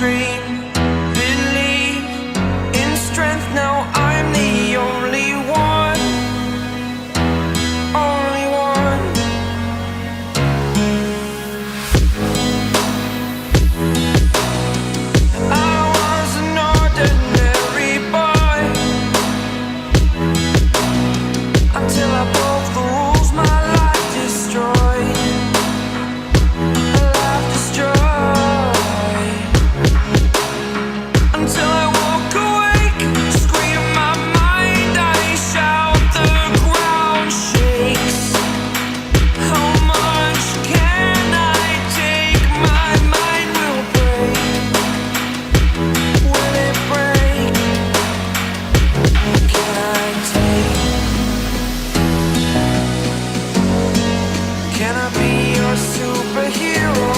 dream, believe in strength. Now I'm the only one, only one. I was an ordinary boy until I broke the rules my life destroyed. Life destroyed. Until I walk awake, scream my mind, I shout, the ground shakes. How much can I take? My mind will break. Will it break? Can I take? Can I be your superhero?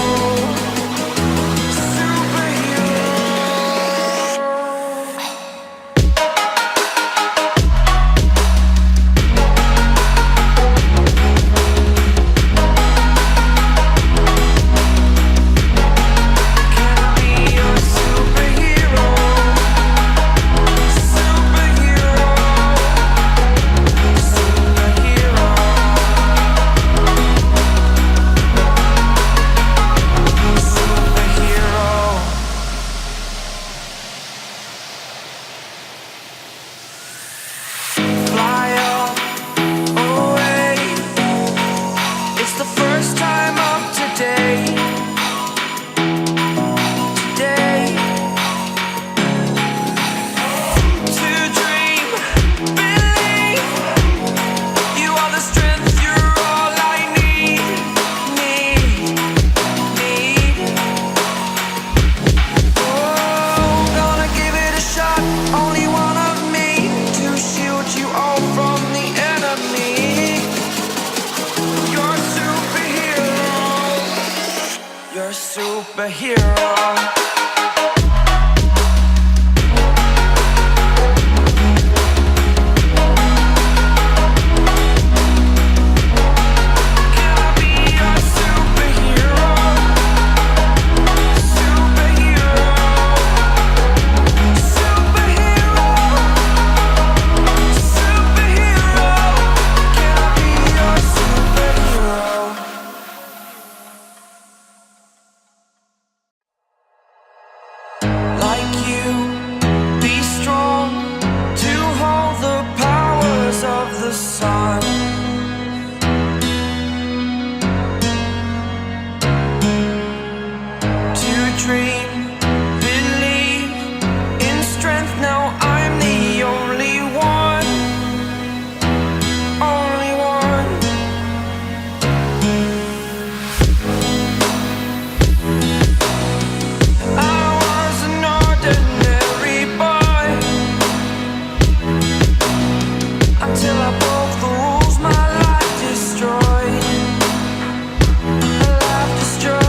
Superhero. Life destroyed.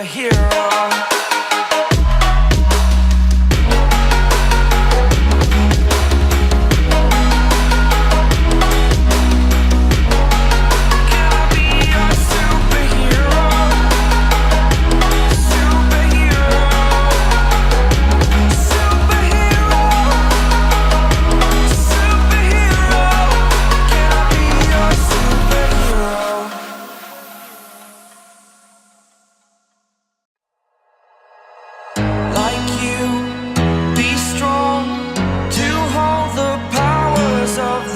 superhero.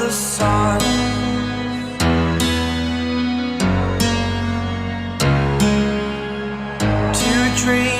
The sun to dream